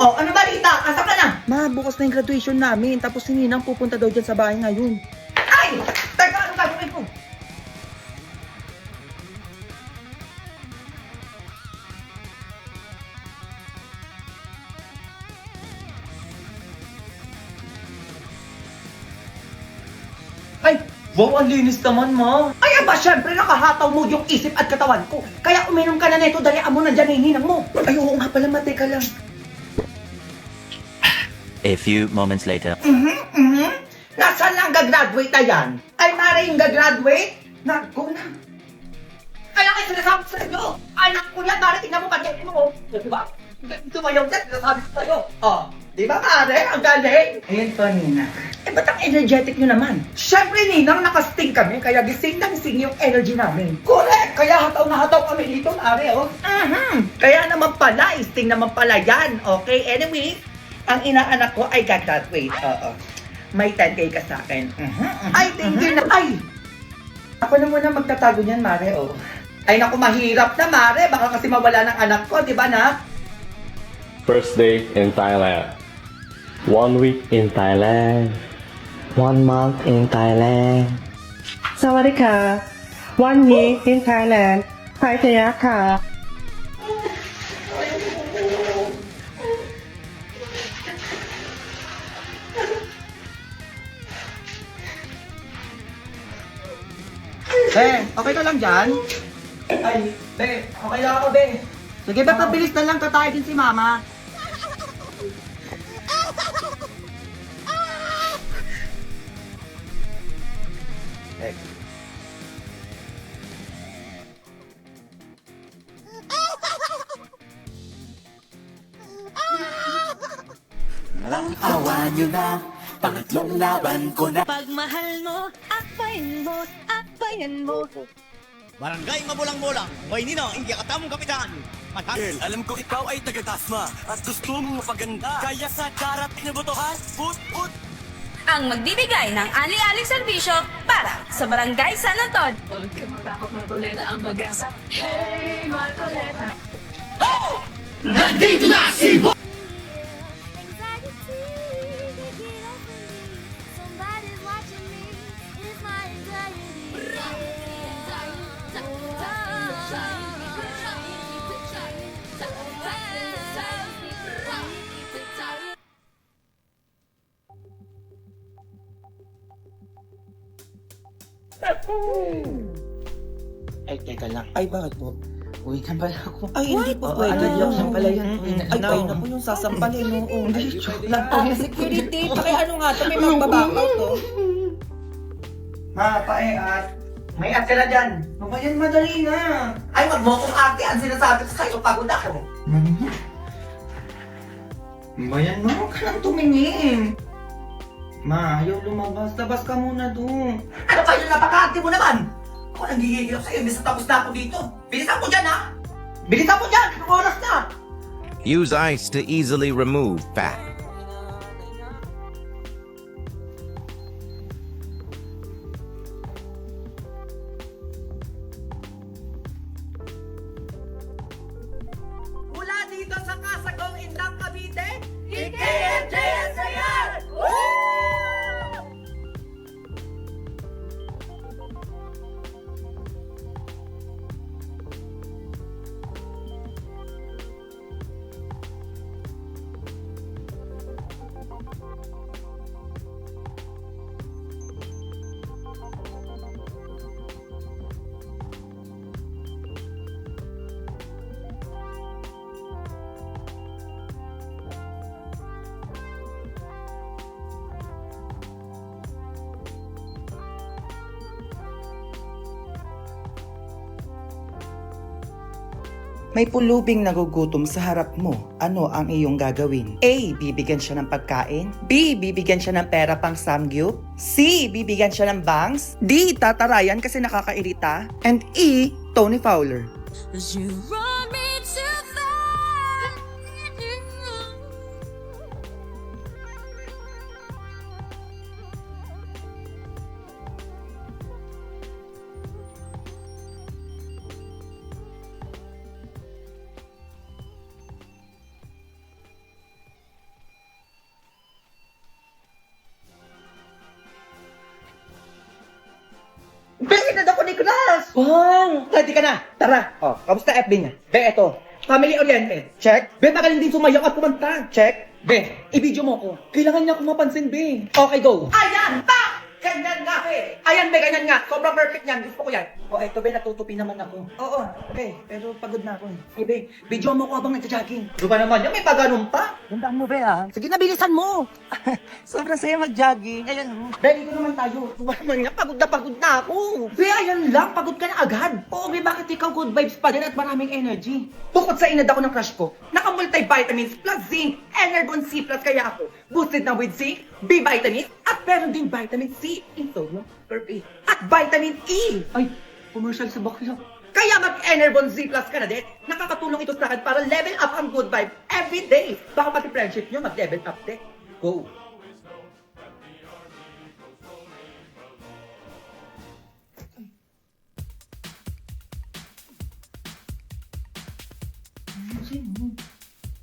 Oh, ano balita? Asa ka na? Ma, bukas na yung graduation namin. Tapos si Ninang pupunta daw dyan sa bahay ngayon. Ay! Teka, ano gagawin ko? Ay! Wow, ang linis naman, ma. Ay, aba, syempre, nakahataw mo yung isip at katawan ko. Kaya uminom ka na neto, dalian mo nandiyan na yung hinang mo. Ay, oo nga pala, ma. Teka lang. A few moments later. Nasaan na ang gagraduate na yan? Ay, Mara, yung gagraduate? Naku na. Kaya kayo sinasabi sa inyo. Anak ko yan, Mara, tingnan mo pag mo. Diba? Tumayaw na, sinasabi ko sa'yo. Oh, di ba, Mara? Ang galing. Ayun po, Nina. Eh, ba't ang energetic nyo naman? Siyempre, Ninang, nakasting kami, kaya gising na gising yung energy namin. Correct! Kaya hataw na hataw kami dito, Mare, oh. Kaya naman pala, sting naman pala yan. Okay, anyway, ang inaanak ko ay gagraduate. Oo. May 10K ka sa akin. Ay, thank you na. Ay! Ako na muna magtatago niyan, Mare, oh. Ay, naku, mahirap na, Mare. Baka kasi mawala ng anak ko, di ba, na? First day in Thailand. 1 week in Thailand. 1 month in Thailand. สวัสดีค่ะ One week in Thailand ไทยทยะค่ะ Okay ka lang dyan? Ay, be, okay lang ako, be. Sige, ba't mabilis na lang tatay din si Mama? Awan nyo na, pangatlong laban ko na. Pagmahal mo, akbayan mo, akbayan mo. Barangay Mabulang-Bulang, may ninong hindi katamong kapitan. Alam ko ikaw ay taga-tasma at gusto mong mapaganda. Kaya sa darating na botohan, put. Ang magbibigay ng ali-aling serbisyo para sa Barangay San Anton. Huwag ka matakot, Marcoleta ang mag-asa. Hey, Marcoleta! Nandito na si Somebody's watching me. It's my anxiety. Ay, teka lang. Ay, bakit po? Uwi ka pala ako. Ay, hindi po Oo, pwede. ano yun? Pala yan. Ay, ay na po yung sasampalin. Oo. Ay, joke lang po. Security, pakiano nga to. May magbabakaw to. Ma, pae-at. May at ka na dyan. Ano yan, madali na. Ay, wag mo akong ate. Ang sinasabi ko sa'yo, pagod ako. Bayan mo, huwag ka nang tumingin. Ma, ayaw lumabas. Labas ka muna doon. Ano pa yun? Napaka-ate mo naman. Ako nang gigigilap sa'yo. Imbis na tapos na ako dito. Bilisan mo dyan, ha? Bilisan mo dyan! Anong oras na? Use ice to easily remove fat. Mula dito sa Kasagong Indang Cavite, IKMJS na yan! Woo! May pulubing nagugutom sa harap mo. Ano ang iyong gagawin? A. Bibigyan siya ng pagkain. B. Bibigyan siya ng pera pang samgyup. C. Bibigyan siya ng bangs. D. Tatarayan kasi nakakairita. And E. Tony Fowler. You run me too far. Bang! Ready ka na? Tara! Oh, kamusta FB niya? Be, eto. Family oriented. Check. Be, magaling din sumayaw at kumanta. Check. Be, i-video mo ko. Kailangan niya akong mapansin, Be. Okay, go. Ayan! Pa! Ganyan nga, Be. Ayan, Be, ganyan nga. Sobrang perfect niyan. Gusto ko yan. O, eto, Be, natutupi naman ako. Oo, Be, pero pagod na ako. Eh, Be, video mo ko habang nagja-jogging. Ano ba naman yan? May paganon pa. Gandaan mo, Be, ha? Sige na, bilisan mo. Sobrang saya mag-jogging. Ayan, oh. Be, dito naman tayo. Ano ba naman yan? Pagod na ako. Be, ayan lang. Pagod ka na agad. Oo, Be, bakit ikaw good vibes pa din at maraming energy? Bukod sa inad ako ng crush ko, naka-multivitamins plus zinc, Energon C plus kaya ako. Boosted na with zinc, B vitamins, at meron din vitamin C, insomnia, curve at vitamin E. Ay, commercial sa bakla. Kaya mag-Energon Z plus ka na din. Nakakatulong ito sa akin para level up ang good vibe every day. Baka pati friendship nyo mag-level up din. Go!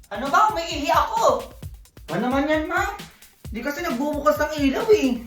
Ano ba? Umiihi ako! Ano naman yan, ma? Di kasi nagbubukas ng ilaw eh.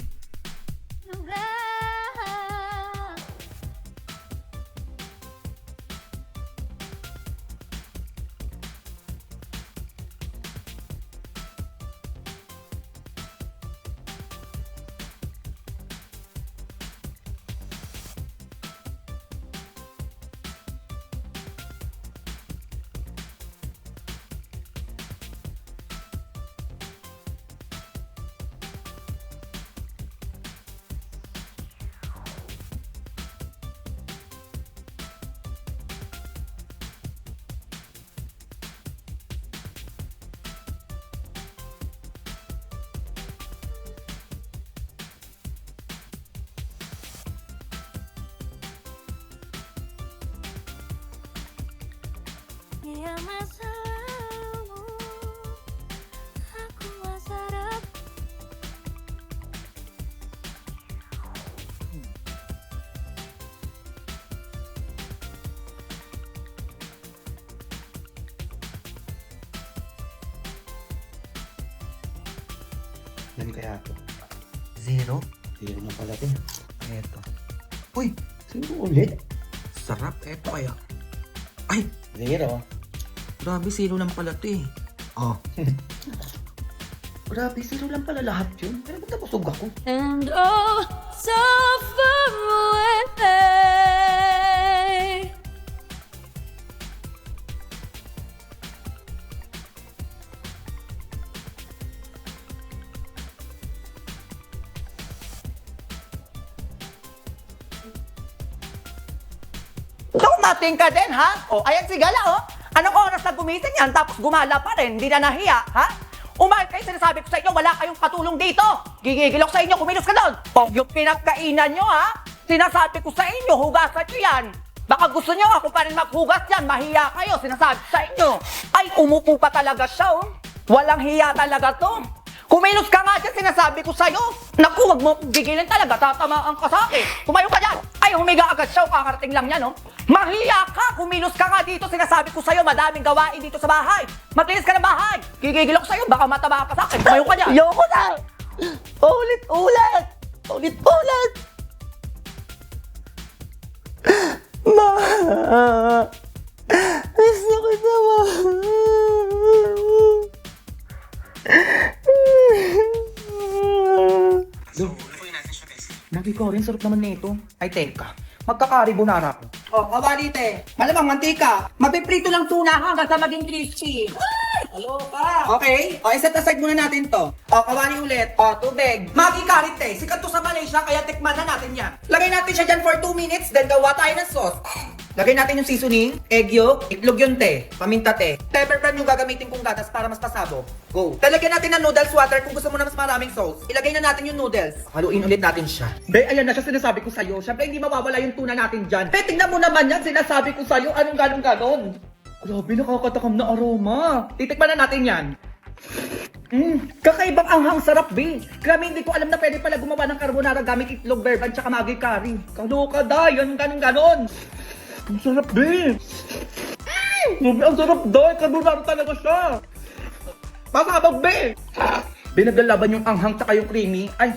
Dia masalahmu, aku masarap. Yan kaya ito. Zero? Zero na pala din. Eto. Uy! Zero ulit? Sarap. Eto kaya. Ay! Zero. Grabe, zero lang pala ito eh. Oh. Grabe, zero lang pala lahat yun. Pero ba't nabusog ako? And oh, so far away. Dumating ka din, ha? O, ayan si Gala, oh. Anong oras na gumising yan, tapos gumala pa rin, hindi na nahiya, ha? Umayag kayo, sinasabi ko sa inyo, wala kayong katulong dito. Gigigil ako sa inyo, kumilos ka doon. Pag yung pinagkainan nyo, ha? Sinasabi ko sa inyo, hugasan nyo yan. Baka gusto nyo ako pa rin maghugas yan, mahiya kayo, sinasabi ko sa inyo. Ay, umupo pa talaga siya, oh. Walang hiya talaga to. Kumilos ka nga dyan, sinasabi ko sa'yo. Naku, wag mo gigilin talaga, tatamaan ka sa akin. Tumayo ka dyan. Ay, humiga agad siya, kakarating lang yan, oh. Mahiya ka, kumilos ka nga dito, sinasabi ko sa'yo, madaming gawain dito sa bahay. Maglinis ka ng bahay. Gigigil ako sa'yo, baka mataba ka sa akin. Tumayo ka dyan. Ayoko na. Ulit-ulit. Ulit-ulit. Ma. Gusto ko naman. Lagi ko rin, sarap naman nito. Ay, teka. Magkaka-carbonara ko. Oh, kabalite. Malamang mantika. Mapiprito lang tuna hanggang sa maging crispy. Hello pa. Okay. O, iset aside muna natin to. O, kawali ulit. O, tubig. Maggi karite. Sikat to sa Malaysia, kaya tikman na natin yan. Lagay natin siya dyan for 2 minutes, then gawa tayo ng sauce. Lagay natin yung seasoning, egg yolk, itlog yung te, paminta te. Pepper yung gagamitin kong gatas para mas pasabog. Go. Talagyan natin ng noodles water kung gusto mo na mas maraming sauce. Ilagay na natin yung noodles. Haluin ulit natin siya. Be, ayan na siya, sinasabi ko sa'yo. Siyempre hindi mawawala yung tuna natin dyan. Be, tingnan mo naman yan, sinasabi ko sa'yo. Anong ganon? Grabe, nakakatakam na aroma. Titikman na natin yan. Kakaibang anghang sarap, be. Grabe, hindi ko alam na pwede pala gumawa ng carbonara gamit itlog, berban, tsaka Maggi curry. Kaloka da, yan ganon. Ang sarap, be. Grabe, ang sarap da. Carbonara talaga siya. Masabog, be. Binaglalaban yung anghang tsaka yung creamy. Ay,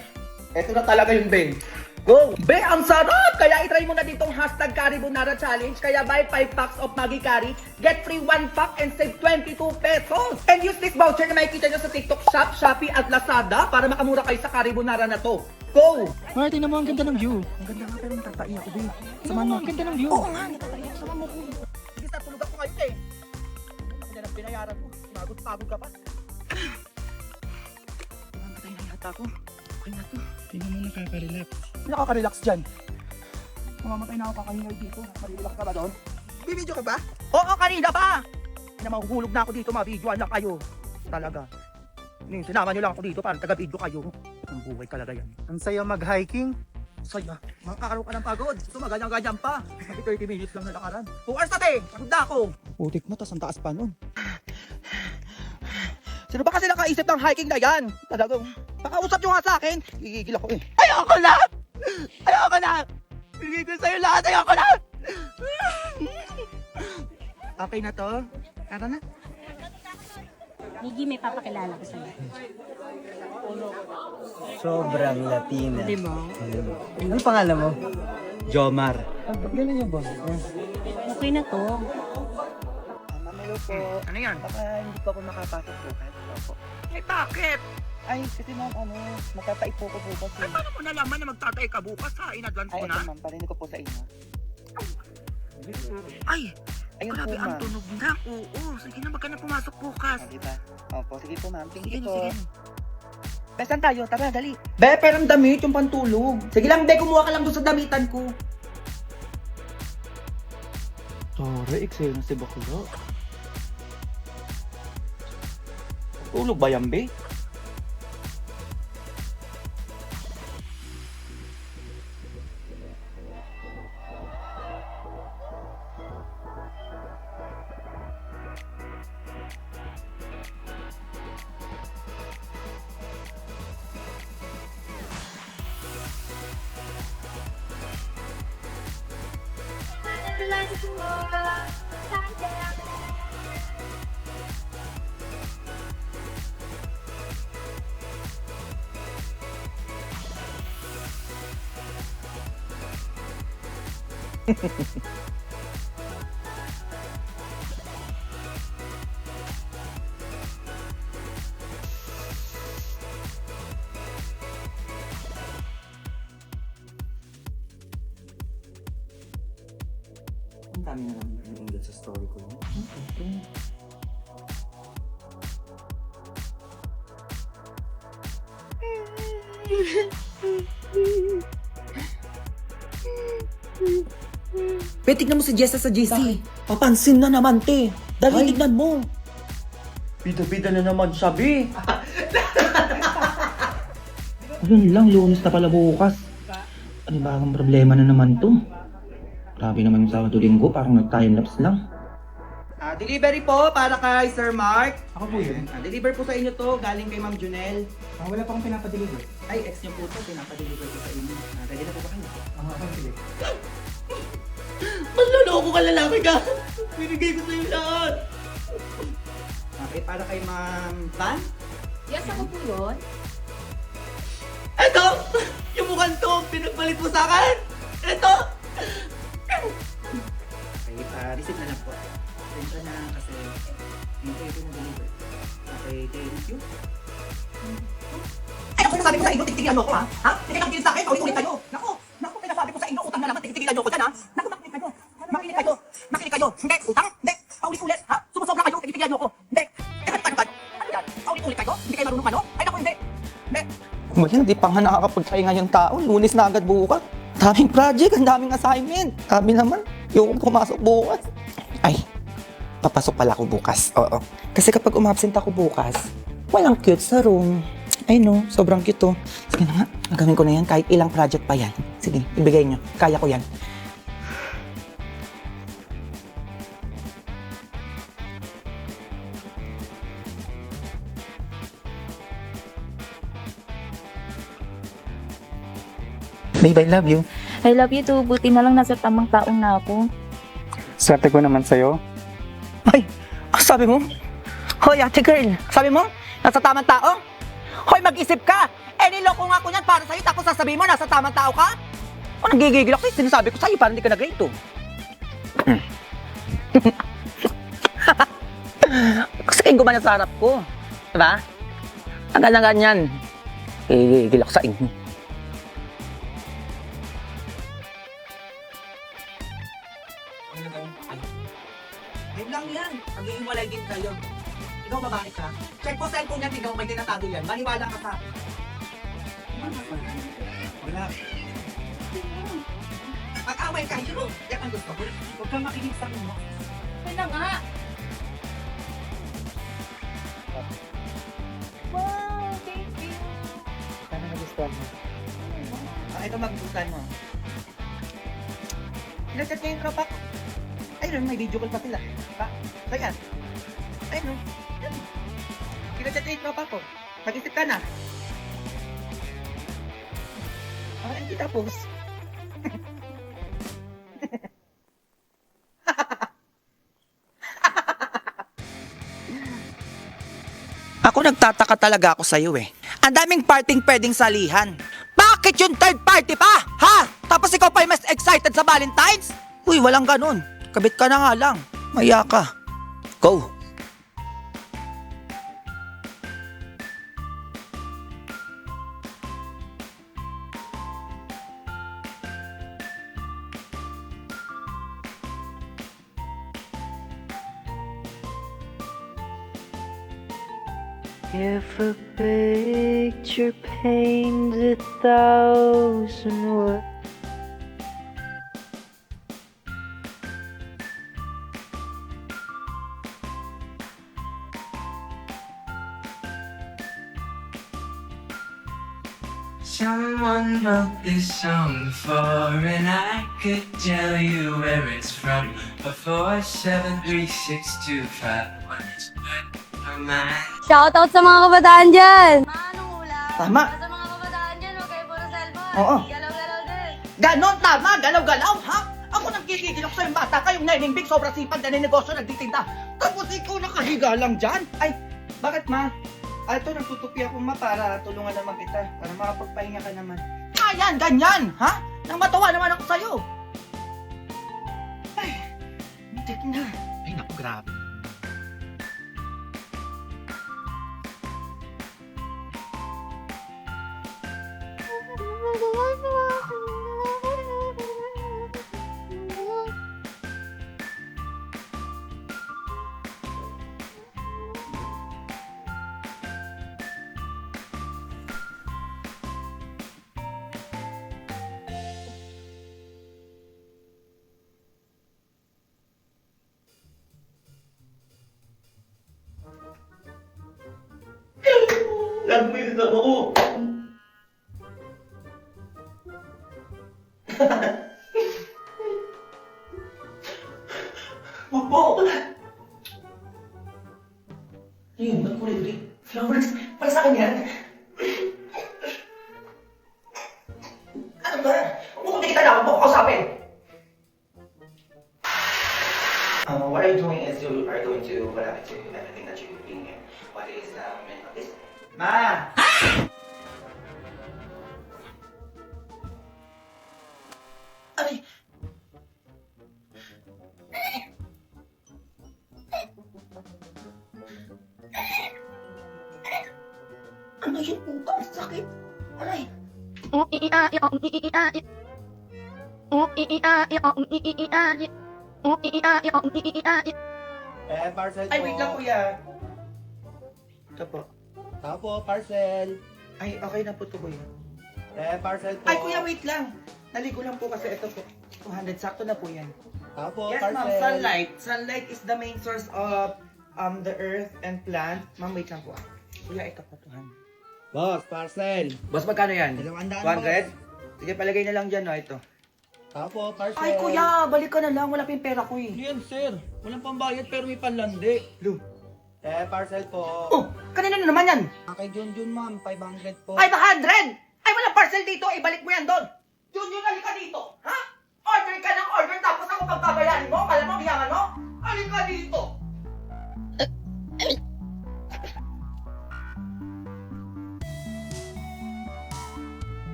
eto na talaga yung be. Go! Be, ang sarap! Kaya itry mo na ditong hashtag Carbonara Challenge. Kaya buy 5 packs of Maggi Curry, get free 1 pack and save 22 pesos. And use this voucher na makikita nyo sa TikTok Shop, Shopee at Lazada para makamura kayo sa Carbonara na to. Go! Marty, tingnan mo, ang ganda ng view. Ang ganda nga, pero natatai ako, babe. Samahan mo, ang ganda ng view. Oo nga, natatai ako. Samahan mo ko. Sige, sa tulog ako ngayon eh. Ako na lang binayaran mo. Pagod ka pa. Mamatay na yata ako. Okay na to. Tingnan mo, nakaka-relax. Nakaka-relax dyan. Mamamatay na ako kakahingal dito. Nakaka-relax ka ba doon? Bibidyo ka ba? Oo, kanina pa! Hindi na mahuhulog na ako dito, ma-videoan lang kayo. Talaga. Sinama nyo lang ako dito para taga-video kayo. Ang buhay talaga yan. Ang saya mag-hiking. Saya. Makakaroon ka ng pagod. Ito, maganyan-ganyan pa. Kasi 30 minutes lang na lakaran. 2 hours na pagod na ako. Putik mo, tas ang taas pa nun. Sino ba kasi nakaisip ng hiking na yan? Talagang, pakausap nyo nga sa akin. Gigigil ako eh. Ayoko na! Ayoko na! Bigay ko sa'yo lahat, ayoko na! Okay na to? Tara na. Miggy, may papakilala ko sa'yo. Sobrang Latina. Hindi mo? Ano pangalan mo? Jomar. Ganun yung boss. Okay na to. Mamelo po. Ano yan? Baka hindi pa ako makapasok bukas. Opo. Eh, bakit? Ay, kasi ma'am, magtatay po ko bukas. Ay, paano mo nalaman na magtatay ka bukas ha? In advance Ay, mo ito na? ma'am, parinig ko po sa inyo. Ay, Ayun grabe po, ang ma'am. tunog na. Oo, sige na, magka na pumasok bukas. Ah, diba? Opo, sige po ma'am. Thank Sige you na, po. sige na. Be, saan tayo? Tara, dali. Be, pero ang damit, yung pantulog. Sige lang, be, kumuha ka lang doon sa damitan ko. Tore, eksena si Bakula. Tulog ba yan, be? Ang dami na naman yung English sa story ko. Be, tignan mo si Jessa sa GC. Papansin na naman, te. Dali, tignan mo. Bida-bida na naman siya, be. Ayun lang, lunes na pala bukas. Ano ba ang problema na naman to? Grabe naman yung Sabado Linggo, parang nag-time lapse lang. Delivery po para kay Sir Mark. Ako po yun. Deliver po sa inyo to, galing kay Ma'am Junel. Wala pa akong pinapadeliver. Ay, ex niyo po to, pinapadeliver ko sa inyo. Ready na po ba kayo? Sige. Manloloko ka, lalaki ka! Binigay ko sa'yo lahat! Okay, para kay Ma'am Van? Yes, ako po yun. Eto! Yung mukhang to, pinagpalit mo sa akin! Eto! Okay, receipt na lang po. Sensya na kasi hindi kayo pinag-deliver. Okay, thank you. Ay, ako sinasabi ko sa inyo, titignan mo ko ha? Ha? Hindi kayo nakikinig sa akin, ulit kayo. Naku, pinasabi ko sa inyo, utang na naman, titignan nyo ko dyan ha? Naku, makinig kayo. Makinig kayo. Hindi, utang, hindi. Paulit-ulit, ha? Sumusobra kayo, titignan nyo ko. Hindi. Ano yan? Paulit-ulit kayo? Hindi kayo marunong ano? Ay, naku, hindi. Hindi. Wala, di pa nga nakakapagpahinga yung tao. Lunes na agad bukas. Daming project, ang daming assignment. Sabi naman, yung pumasok bukas. Ay, papasok pala ako bukas. Oo. Kasi kapag umabsent ako bukas, walang cute sa room. Ay no, sobrang cute to. Sige na nga, gagawin ko na yan kahit ilang project pa yan. Sige, ibigay nyo. Kaya ko yan. Babe, I love you. I love you too. Buti na lang nasa tamang taong na ako. Swerte ko naman sa'yo. Ay, sabi mo? Hoy, ate girl, sabi mo? Nasa tamang tao? Hoy, mag-isip ka! Eh, niloko nga ko yan para sa'yo tapos sasabihin mo nasa tamang tao ka? Kung nanggigigil ako, sinasabi ko sa'yo, parang hindi ka nag-rate, oh. Kasi kayo gumana sa harap ko. Diba? Ang ganyan. Gigil ako sa inyo. Ayun lang yan. Mag-iiwalay din kayo. Ikaw babae ka. Check mo cellphone niya, tignan mo may tinatago yan. Maniwala ka sa akin. Wala. Pag-away kayo, yan ang gusto ko. Huwag kang makinig sa mo. Kaya nga. Wow, thank you. Sana nagustuhan mo. Ito magustuhan mo. Pinagchat niya yung tropa ko. Ayun, may video call pa sila. Pa? So yan. Ayun, no? Yan. Pinagchat niya yung tropa ko. Mag-isip ka na. Ayun kita post. Ako nagtataka talaga ako sa'yo eh. Ang daming parting pwedeng salihan. Bakit yung third party pa? Ha? Tapos ikaw pa yung mas excited sa Valentine's? Uy, walang ganun. Kabit ka na nga lang. Maya ka. Go. If a picture paints 1,000 words. Someone wrote this song before, and I could tell you where it's from. Before 73625. When it's good for mine. Shoutout sa mga kabataan dyan! Anong ulam? Tama. Sa mga kabataan dyan, huwag kayo puro cellphone. Oo. Galaw-galaw din. Ganon, tama, galaw-galaw, ha? Ako nang gigigil ako sa yung bata, kayong neneng big, sobrang sipag na ninegosyo, nagtitinda. Tapos ikaw nakahiga lang dyan. Ay, bakit ma? Ito, nagtutupi ako ma para tulungan naman kita, para makapagpahinga ka naman. Ayan, ganyan, ha? Nang matawa naman ako sa'yo. Ay, hindi na. Ay, naku, grabe. Nagmiss ako. Opo. Ayun, nagkulay-kulay. Flowers, para sa akin yan. Ano ba? Kung hindi kita na ako kausapin. What are you doing is you are going to adapt to everything that you're doing here. What is meant of this? Ma! Ay! Ano yun po ba? Ang sakit! Aray! Parcel po. Ay, wait lang kuya. Ito po. Tapo, parcel. Ay, okay na po ito kuya. Parcel po. Ay kuya, wait lang. Naligo lang po kasi ito po. 200, sakto na po yan. Tapo, Yes parcel. ma'am, sunlight. Sunlight is the main source of the earth and plant. Ma'am, wait lang po. Kuya, ito po 200. Boss, parcel. Boss, magkano yan? 200, 200? Sige, palagay na lang dyan, no, ito. Tapo, parcel. Ay, kuya, balik ka na lang. Wala pa yung pera ko eh. Yan, sir. Walang pambayad pero may panlandi. Lu. Parcel po. Oh, kanina na naman yan. Kay Junjun, ma'am. 500 po. 500! Ay, walang parcel dito. Ibalik mo yan doon. Junior, halika dito. Ha? Order ka ng order tapos ako pagbabayarin mo. Kala mo, hiyangan mo? Halika dito.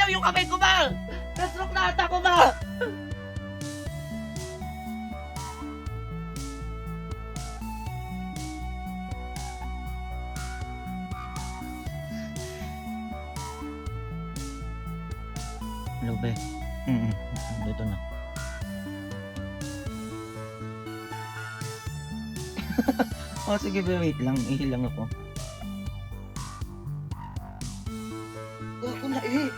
mo yung kamay ko, ma! Nastroke na ata ko, ma! Hello, be. Dito na. Oh, sige, be. Wait lang. Ihilang ako. Ako na eh.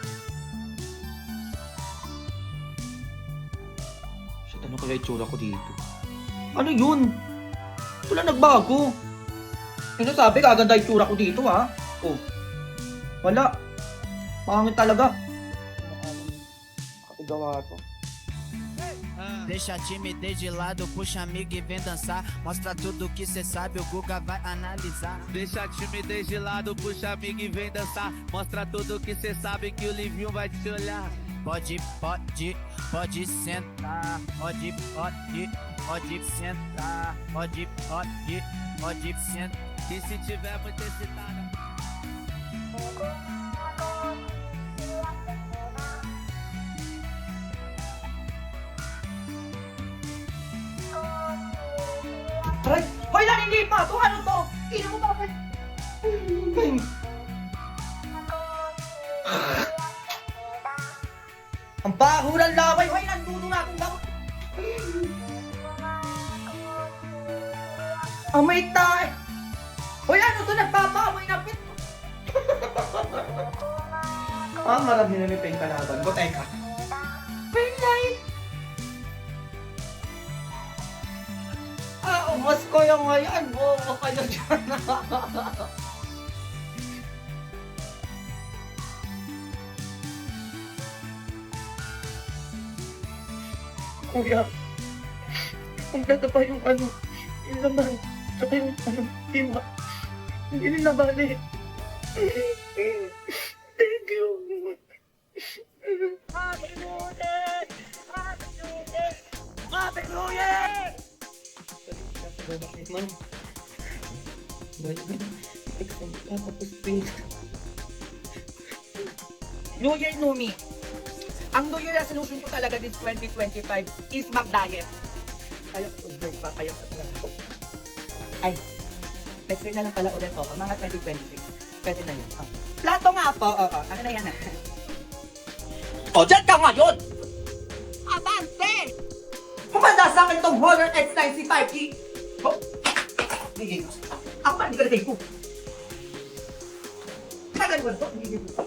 Shit, ano kaya itsura ko dito? Ano yun? Wala nagbago. Ano sabi, kaganda itsura ko dito, ha? Oh. Wala. Pangit talaga. Nakagawa to. Deixa a timidez de lado, puxa amigo e vem dançar. Mostra tudo que cê sabe, o Guga vai analisar. Deixa a timidez de lado, puxa amigo e vem dançar. Mostra tudo que cê sabe, que o Livinho vai te olhar. Pode sentar. Pode sentar. Pode sentar. E se tiver muito excitado. Aray! Hoy, lan, hindi pa! Ito, ano to? Ino mo ba? Ang baho ng laway! Hoy, nandudo na akong laway! Amoy tayo! Hoy, ano to? Nagpapaamoy na pit! Marami na may kalaban ko. Teka. Penlight! Umas ko yung ngayon. Bobo kayo dyan. Kuya, kung dito pa yung yung laman, tsaka yung tima, hindi nila bali. Thank you. Happy New Year! Happy New Year! Happy New Year! Man. New Year, Numi. Ang New Year resolution ko talaga this 2025 is mag-diet. Kayo, break pa kayo. Ay, next year na lang pala ulit ako. Mga 2026. Pwede na yun. Oh. Plato nga po. Oo. Ano na yan? O, dyan ka ngayon! Abante! Pumanda sa akin itong Honor X95. Oh! Gigil ko. Ako ba, hindi ka na-take ko. Tagal ko na ito. Gigil ko.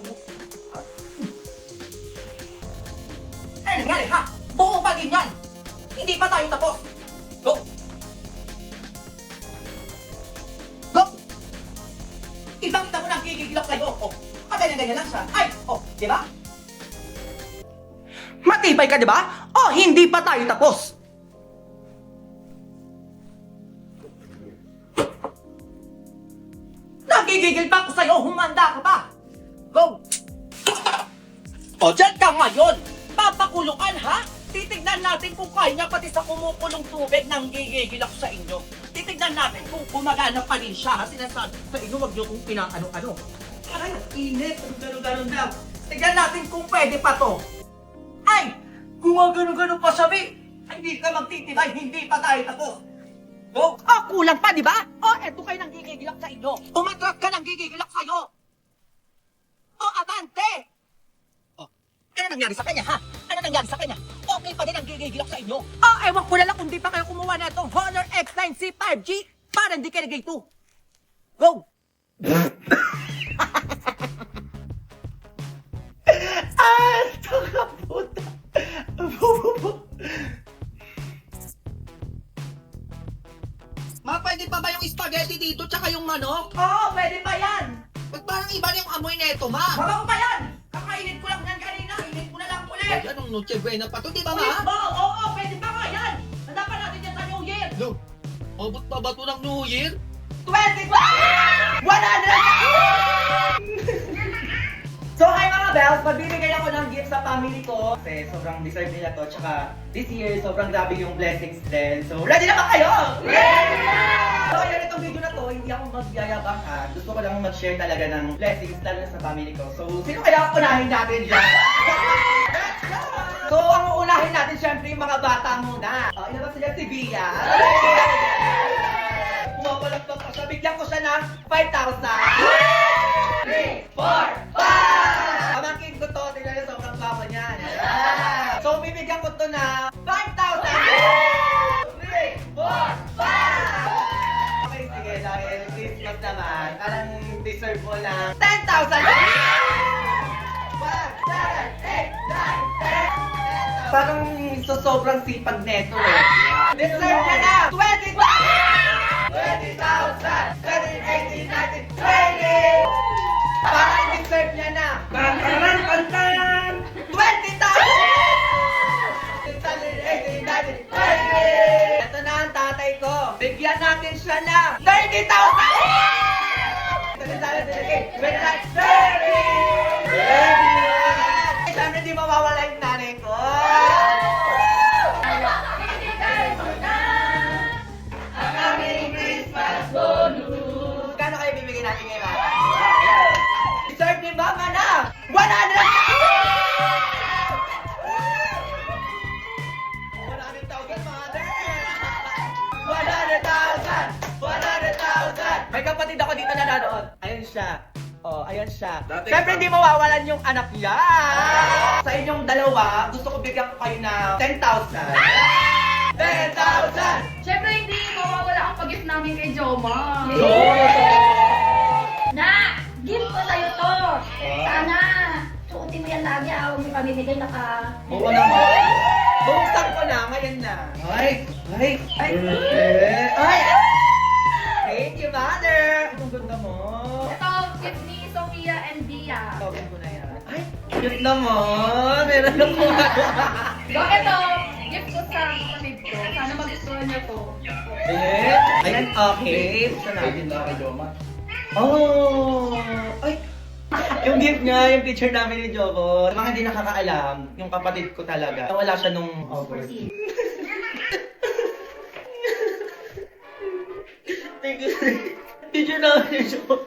Eh, nangyari ha? Buo pa din yan. Hindi pa tayo tapos. Go! Go! Ibang-ita mo nang gigigilap kayo. Oh, ganyan-ganyan lang siya. Ay! Oh, di ba? Matibay ka, di ba? Oh, hindi pa tayo tapos. Nagigigil pa ako sa'yo, humanda ka pa! Go! O, dyan ka ngayon! Papakuluan, ha? Titignan natin kung kaya pati sa kumukulong tubig nang gigigil ako sa inyo. Titignan natin kung gumagana pa rin siya, ha? Sinasabi sa inyo, wag niyo kung pinaano-ano. Ay, init! Ganun-ganun daw. Tignan natin kung pwede pa to. Ay! Gumagano-gano pa sabi! Hindi ka magtitibay, hindi pa tayo tapos. Oh, kulang pa, di ba? Oh, eto kayo nang gigigilak sa inyo. Umatras ka nang gigigilak sa'yo. Oh, abante! Oh, ano nangyari sa kanya, ha? Ano nangyari sa kanya? Okay pa din ang gigigilak sa inyo. Oh, ewan ko na lang kung di pa kayo kumuha na itong Honor X9C 5G para hindi kayo nag-2. Go! Ito ka puta. Ma, pwede pa ba yung spaghetti dito tsaka yung manok? Oo, pwede pa yan! Ba't parang iba na yung amoy neto, ma? Bago pa yan! Kakainit ko lang yan kanina, init ko na lang ulit! Ay, anong Noche Buena pa to, di ba, ma? Ulit mo! Oo, pwede pa nga yan! Handa pa natin yan sa New Year! No, abot pa ba to ng New Year? 20! 100! So, hi mga Bells! Magbibigay ako ng gift sa family ko. Kasi sobrang deserve nila to. Tsaka this year, sobrang grabe yung blessings din. So, ready na ba kayo? Yeah! So, kaya itong video na to, hindi ako magyayabang ha. Gusto ko lang mag-share talaga ng blessings lalo na sa family ko. So, sino kaya unahin natin dyan? So, ang uunahin natin syempre yung mga bata muna. Ilabas sila si Bia. Pumapalagpak ko siya. Bigyan ko siya ng 5,000. 3, 4, 5! Pamangkin ko to. Tingnan niyo, sobrang baba niyan. So, bibigyan ko to na 5,000. 3, 4, 5! Okay, sige. Dahil Christmas naman, parang deserve mo lang 10,000. 1, 7, 8, 9, 10. Parang sobrang sipag neto eh. Deserve niya na 20,000! 20,000! 20, 18, 19, 20! Parang deserve niya na. Pantaran, pantaran! 20,000! 18, 19, 20! Ito na ang tatay ko. Bigyan natin siya na 30,000! 30! Siyempre di mawawala yung nanay ko. Ang aming Christmas bonus. Kano kayo bibigyan natin ngayon? Deserve ni Mama na 100,000! 100,000, mother! 100,000! 100,000! May kapatid ako dito na nanood. Ayun siya. Oh, ayan siya. Siyempre, hindi mawawalan yung anak niya. Sa inyong dalawa, gusto ko bigyan ko kayo ng 10,000. 10,000! Siyempre, hindi mawawala ang pag-gift namin kay Joma. Na! Gift ko sa'yo to! Sana! Suotin mo yan lagi. Huwag mo pamimigay naka... Oo naman. Buksan ko na, ngayon na. Ay! Ay! Ay! Ay! Thank you, mother! Ang ganda mo. Ito, gift ni Sofia and Bia. Tawagin ko na yan. Ay! Cute naman! Meron ako. So, ito, gift ko sa kapatid ko. Sana magustuhan niyo to. Ayan, okay. Buksan natin na kay Joma. Oh! Ay! Yung gift niya, yung picture namin ni Joko. Mga hindi nakakaalam, yung kapatid ko talaga. Wala siya nung August. Thank you. Picture namin ni Joko.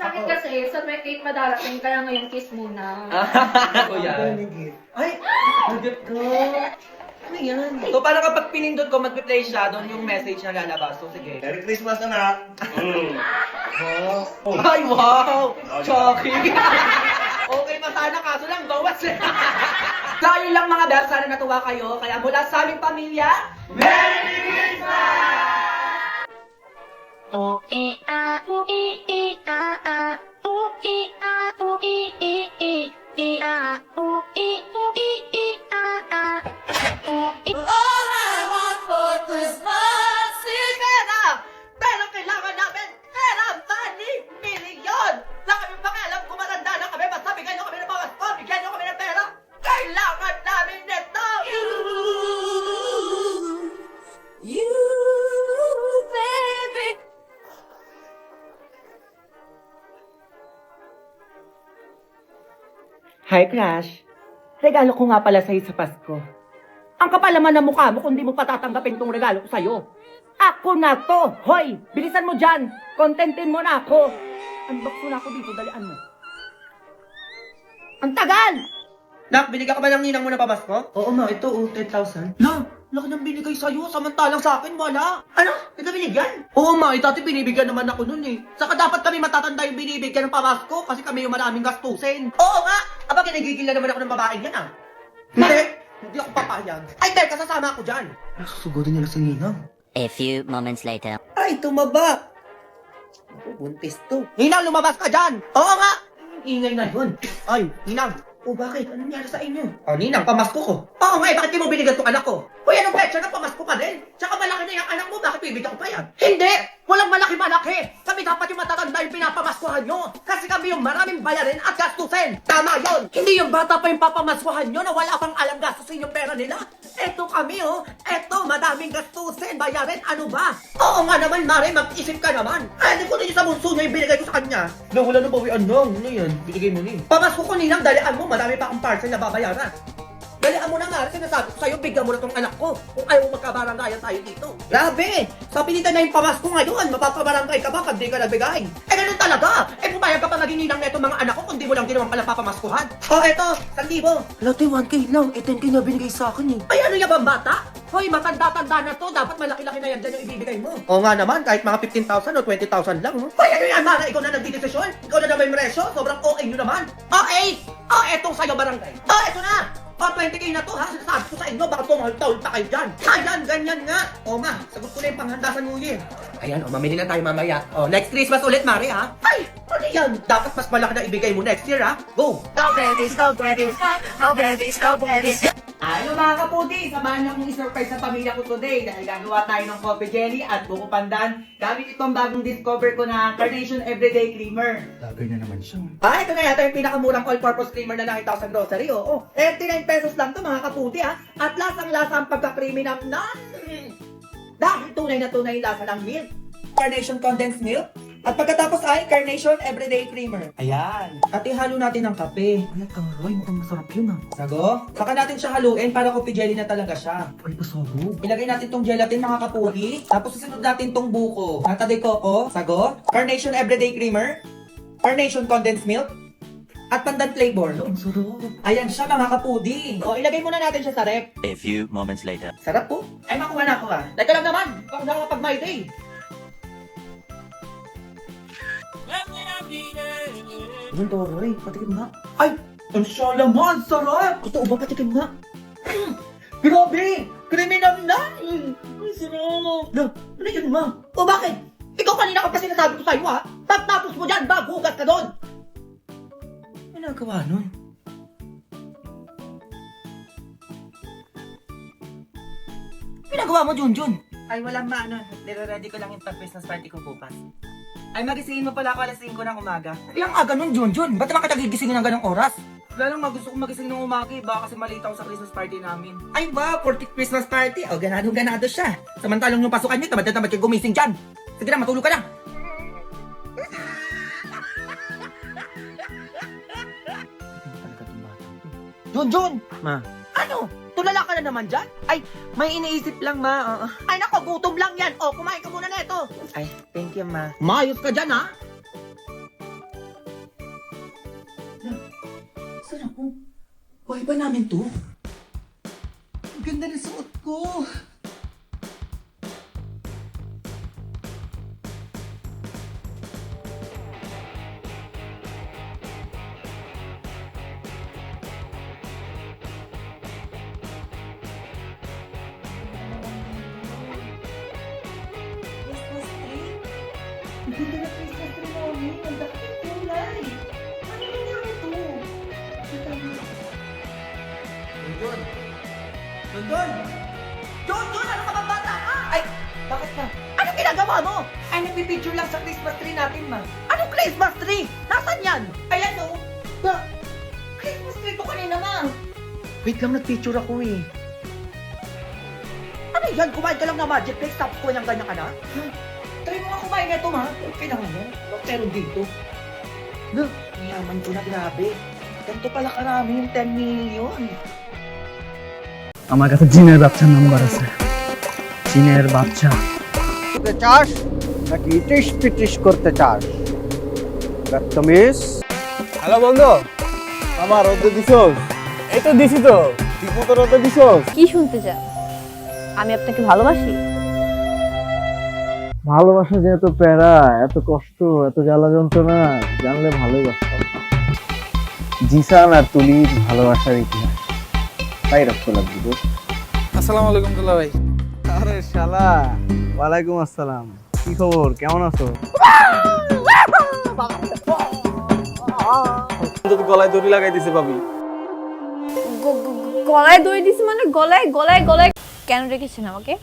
Sa akin kasi, sa may cake madarating, kaya ngayon kiss muna. Ako yan. Ay! Nagit ko. Ano yan? So, parang kapag pinindot ko, mag-play siya, doon yung message na lalabas. So, sige. Merry Christmas na. Ay, wow! Shocking! Okay pa sana, kaso lang bawas eh. So, yun lang mga bel, sana natuwa kayo. Kaya mula sa aming pamilya, Merry Christmas! Pera! Pero kailangan namin pera! Money! Milyon! Wala kami pakialam kung matanda na kami. Basta bigyan nyo kami ng mga spot. Bigyan nyo kami ng pera. Kailangan namin nito! You, baby. Hi, Crush. Regalo ko nga pala sa'yo sa Pasko. Ang kapal naman ng mukha mo kung di mo patatanggapin tong regalo ko sa'yo. Ako na to! Hoy! Bilisan mo dyan! Contentin mo na ako! Unbox mo na ako dito, dalian mo. Ang tagal! Nak, binigyan ka ba ng ninang mo na pamasko? Oo ma, ito 10,000. Na, laki ng binigay sa'yo, samantalang sa akin wala. Ano? Ito binigyan? Oo ma, dati binibigyan naman ako nun eh. Saka dapat kami matatanda yung binibigyan ng pamasko kasi kami yung maraming gastusin. Oo nga! Aba, kinagigil na naman ako ng babaeng yan ah. Hindi ako papayag. Ay, teka, sasama ako dyan. Susugodin nila si ninang. A few moments later. Ay, tumaba! Buntis to. Ninang, lumabas ka dyan! Oo nga! Ingay na yun. Ay, Ninang. O bakit? Anong nangyari sa inyo? Oh, Ninang, pamasko ko. Oo nga, bakit di mo binigyan tong anak ko? Uy, anong petsa na pamasko ka din? Tsaka malaki na yung anak mo, bakit bibigyan ko pa yan? Hindi! Walang malaki-malaki! Kami dapat yung matatanda yung pinapamaskuhan nyo! Kasi kami yung maraming bayarin at gastusin! Tama yon! Hindi yung bata pa yung papamaskuhan nyo na wala pang alam gastusin yung pera nila! Eto kami oh! Eto, madaming gastusin, bayarin, ano ba? Oo nga naman, Mare, mag-isip ka naman! Hindi ko din sa bunso niya yung binigay ko sa kanya! Na wala na bawian lang, ano yan? Binigay mo ni. Pamasko ko nilang, dalian mo, madami pa akong parcel na babayaran. Dalian mo na nga, sinasabi ko sa'yo, bigyan mo na tong anak ko. Kung ayaw mo magkabaranggayan tayo dito. Grabe! Sa pilitan na yung pamasko ngayon, mapapabarangay ka ba pag di ka nagbigay? Eh ganun talaga! Eh pumayag ka pa maging ninang na itong mga anak ko kung di mo lang din naman pala papamaskuhan. O eto, 1,000. Lati, 1K lang. 10K na binigay sa akin eh. Ay ano yan bang bata? Hoy, matanda-tanda na to. Dapat malaki-laki na yan dyan yung ibibigay mo. O nga naman, kahit mga 15,000 o 20,000 lang. Hoy, ano yan, Mara? Ikaw na nagdidesisyon? Ikaw na naman yung resyo? Sobrang OA nyo naman. Okay! O, etong sa'yo barangay. O, eto na! O, 20K na to ha. Sinasabi ko sa inyo, baka tumahol-tahol pa kayo dyan. Ayan, ganyan nga. O ma, sagot ko na yung panghanda sa New Year. Ayan, o, mamili na tayo mamaya. O, next Christmas ulit, Mari ha. Ay, ano yan? Dapat mas malaki na ibigay mo next year ha. Go! Go babies, go babies, go babies, go babies. Ayun mga kaputi, samahan niyo akong i-surprise sa pamilya ko today dahil gagawa tayo ng coffee jelly at buko pandan gamit itong bagong discover ko na Carnation Everyday Creamer. Lagay na naman siya. Ito na yata yung pinakamurang all-purpose creamer na nakita ko sa grocery. Oo, 39 pesos lang to mga kaputi ha. At lasang-lasa ang pagka-creamy ng dahil tunay na tunay yung lasa ng milk. Carnation Condensed Milk. At pagkatapos ay Carnation Everyday Creamer. Ayan. At ihalo natin ng kape. Ay, taroy, mukhang masarap yun ah. Sago? Saka natin siya haluin para coffee jelly na talaga siya. Ay, pasago. Ilagay natin tong gelatin mga kaputi. Tapos susunod natin tong buko. Nata de coco. Sago? Carnation Everyday Creamer. Carnation Condensed Milk. At pandan flavor. Ang sarap. Ayan siya mga kapudi. O, ilagay muna natin siya sa rep. A few moments later. Sarap po. Ay, makuha na ako ah. Teka lang naman. Pag nakapag my day. Ayun, Toroy. Patikim nga. Ay! Ang siya naman! Sarap! Totoo ba? Patikim nga. Grabe! Creamy naman! Ang sarap! Na, ano yun ma? O bakit? Ikaw kanina ka pa sinasabi ko sa'yo ha? Tapos mo dyan! Maghugas ka doon! Ano nagawa nun? Pinagawa mo, Junjun? Ay, walang maano. Nire-ready ko lang yung pag-Christmas party ko bukas. Ay, magisingin mo pala ako alas 5 ng umaga. Yung aga nun, Junjun. Ba't naman kita gigisingin ng ganong oras? Lalong gusto kong magising ng umaga eh. Baka kasi malita ako sa Christmas party namin. Ay ba, 40th Christmas party. O, ganado-ganado siya. Samantalang yung pasukan niyo, tamad na tamad kayo gumising dyan. Sige na, matulog ka na. Junjun! Ma. Ano? Tulala ka na naman dyan? Ay, may iniisip lang ma. Ay nako, gutom lang yan. O, kumain ka muna na ito. Ay, thank you ma. Mayos ka dyan, ha? Saan ako? Buhay ba namin to? Ang ganda ng suot ko. Christmas tree? Ang ganda ng Christmas tree namin. Ang daking kulay. Ano nangyari to? Junjun! Junjun! Junjun! Ano ka ba bata ka? Ay! Bakit ka? Anong ginagawa mo? Ay, nagpipicture lang sa Christmas tree natin, ma. Anong Christmas tree? Nasaan yan? Ayan, o. Ba? Christmas tree to kanina, ma. Wait lang, nagpicture ako eh. Ano yan? Kumain ka lang na Magic Flakes tapos ko niyang ganyan ka na? Try mo nga kumain na ito, ma. Kailangan mo. Pero dito. No, mayaman ko na, grabe. Ganito pala karami yung 10 million. আমার কাছে জিনের বাচ্চার নাম্বার আছে জিনের বাচ্চা করতে চাস নাকি ইটিস পিটিস করতে চাস বদতমিজ হ্যালো বন্ধু আমার রোদে দিছস এই তো দিছি তো ঠিক মতো রোদে দিছস কি শুনতে চান? আমি আপনাকে ভালোবাসি। ভালোবাসা যে এত প্যারা এত কষ্ট এত জ্বালা যন্ত্রণা জানলে ভালোই বাসতাম জিসান আর তুলির ভালোবাসার ইতিহাস তাই রক্ত লাগবে দোস্ত। আসসালামু আলাইকুম দুলা ভাই আরে শালা ওয়ালাইকুম আসসালাম কি খবর কেমন আছো যদি গলায় দড়ি লাগাই দিছে ভাবি গলায় দড়ি দিছি মানে গলায় গলায় গলায় কেন রেখেছেন আমাকে?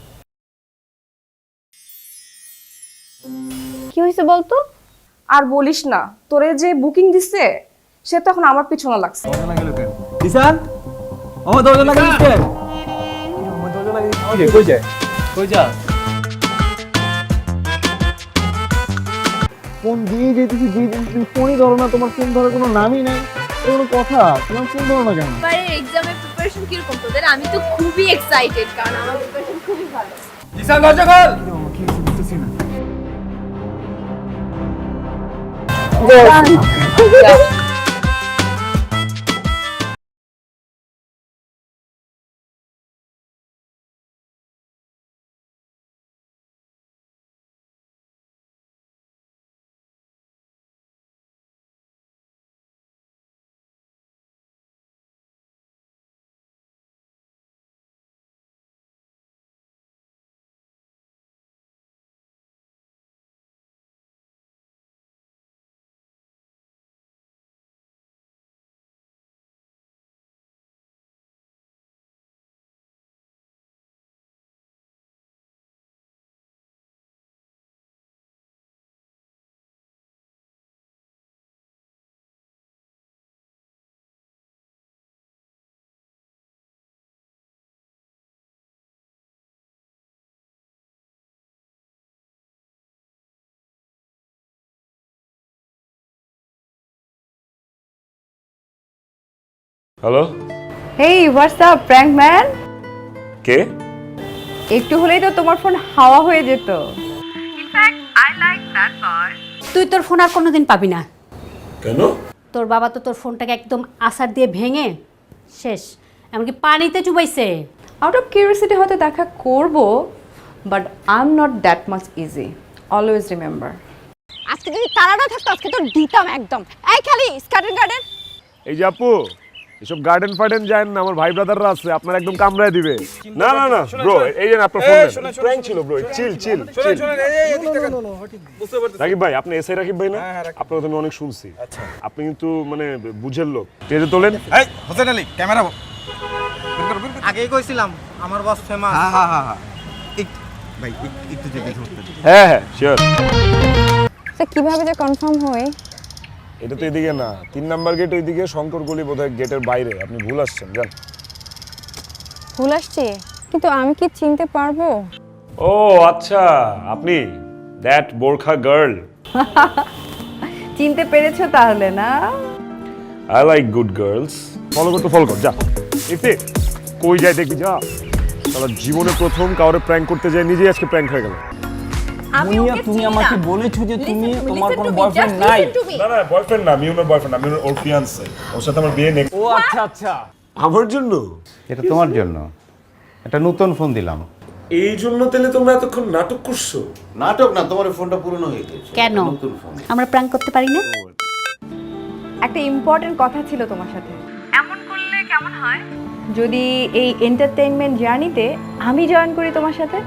কি হয়েছে বলতো? আর বলিস না, তোরে যে বুকিং দিছে সে তো এখন আমার পিছনে লাগছে। জিসান আমার দরজা লাগাই দিছে আমার দরজা লাগাই দিছে কই যায় কই যা ফোন দিয়ে যেতেছি তুমি ফোনই ধরো না তোমার ফোন ধরার কোনো নামই নাই কোনো কথা তোমার ফোন ধরো না কেন? এক্সামে প্রিপারেশন কিরকম তোদের? আমি তো খুবই এক্সাইটেড, কারণ আমার প্রিপারেশন খুবই ভালো। জিসান দরজা খোল। হ্যালো, হেই হোয়াটস আপ প্র্যাঙ্ক ম্যান? কে? একটু হলেই তো তোমার ফোন হাওয়া হয়ে যেত। তুই তোর ফোন আর কোনোদিন পাবি না। কেন? তোর বাবা তো তোর ফোনটাকে একদম আসার দিয়ে ভেঙে শেষ, এমনকি পানিতে চুবাইছে। আউট অফ কিউরিয়াসিটি হয়তো দেখা করব, but I am not that much easy, always remember. আজকে যদি তারা না থাকতো আজকে তো দিতাম একদম। এই খালি স্কার্টেন গার্ডেন। এই যে আপু, এসব গার্ডেন ফার্ডেন যায় না, আমার ভাই ব্রাদাররা আছে, আপনার একদম কামড়ায় দিবে। না না না ব্রো, এই যে আপনার ফোন প্র্যাঙ্ক ছিল ব্রো, চিল চিল চিল। রাকিব ভাই, আপনি এসআই রাকিব ভাই না? আপনার কথা আমি অনেক শুনছি। আপনি কিন্তু মানে বুঝের লোক। টেজে তোলেন। এই হোসেন আলী, ক্যামেরা আগেই কইছিলাম আমার বস ফেমাস। হ্যাঁ হ্যাঁ হ্যাঁ, ভাই একটু যদি ধরতে। হ্যাঁ হ্যাঁ শিওর। তো কিভাবে যে কনফার্ম হয়? এটা তো এদিকে না, 3 নাম্বার গেট ওইদিকে, শঙ্কর গলি বোধহয় গেটের বাইরে। আপনি ভুল আসছেন, যান। ভুল আসছে, কিন্তু আমি কি চিনতে পারবো? ও আচ্ছা, আপনি দ্যাট বোরখা গার্ল। চিনতে পেরেছো তাহলে না? I like good girls. Follow করতে ফলো কর, যা। এতে কই যায় দেখবি, যা। সারা জীবনে প্রথম কাউরে প্র্যাঙ্ক করতে যায়, নিজেই আজকে প্র্যাঙ্ক হয়ে গেল। মুনিয়া, তুমি আমাকে বলেছো যে তুমি তোমার কোনো বয়ফ্রেন্ড নাই। না না, বয়ফ্রেন্ড না, আমি ওর বয়ফ্রেন্ড, আমি ওর ফিয়ান্সে। ওর সাথে আমার বিয়ে নেক্সট। ও আচ্ছা আচ্ছা, আমার জন্য? এটা তোমার জন্য, একটা নতুন ফোন দিলাম। এই জন্য তাহলে তোমরা এতক্ষণ নাটক করছো? নাটক না, তোমার ফোনটা পুরনো হয়ে গেছে। কেন নতুন ফোন। আমরা প্র্যাঙ্ক করতে পারি না? একটা ইম্পর্টেন্ট কথা ছিল তোমার সাথে। এমন করলে কেমন হয় যদি এই এন্টারটেইনমেন্ট জার্নিতে আমি জয়েন করি তোমার সাথে?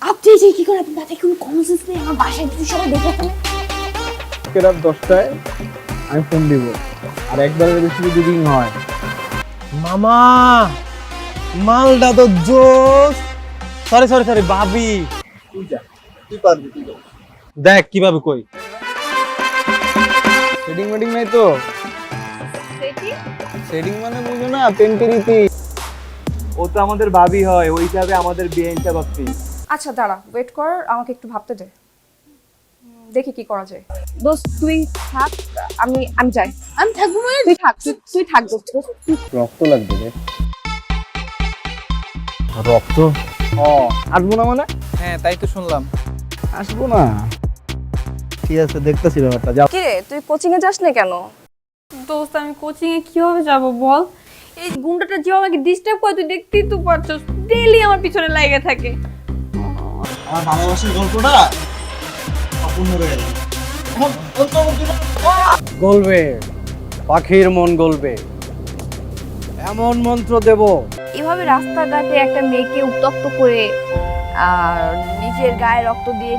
আপনি যে কি করে আপনার মাথায় কোনো কমন সেন্স নেই? আমার বাসায় যদি সবাই দেখে ফেলে। রাত 10টায় আমি ফোন দিব, আর একবারের বেশি যদি রিং হয়। মামা, মালটা তো জোস। সরি সরি সরি ভাবি, তুই পারবি। দেখ কিভাবে কই। সেটিং মেটিং নাই তো? সেটিং মানে বুঝো না, পেন্টেরিতি। ও তো আমাদের ভাবি হয়, ওই হিসাবে আমাদের বিয়ে হিসাব আপনি। আচ্ছা দাঁড়া, ওয়েট কর, আমাকে একটু ভাবতে দে, দেখি কি করা যায়। দোস্ত তুই থাক, আমি যাই। আমি থাকবো মানে? তুই থাক দোস্ত। রক্ত লাগবে রে। রক্ত? আসবো না মানে? হ্যাঁ তাই তো শুনলাম। আসবো না, ঠিক আছে, দেখতেছি ব্যাপারটা। যাও। কি রে, তুই কোচিং এ যাস না কেন? দোস্ত আমি কোচিং এ কিভাবে যাব বল? এই গুন্ডাটা যে আমাকে ডিস্টার্ব করে তুই দেখতেই তো পারছস, ডেইলি আমার পিছনে লাগে থাকে। আমার ভালোবাসার গল্পটা অপূর্ণ রয়ে গেল। গলবে, পাখির মন গলবে, এমন মন্ত্র দেব। এভাবে রাস্তাঘাটে একটা মেয়েকে উত্তক্ত করে আর নিজের গায়ে রক্ত দিয়ে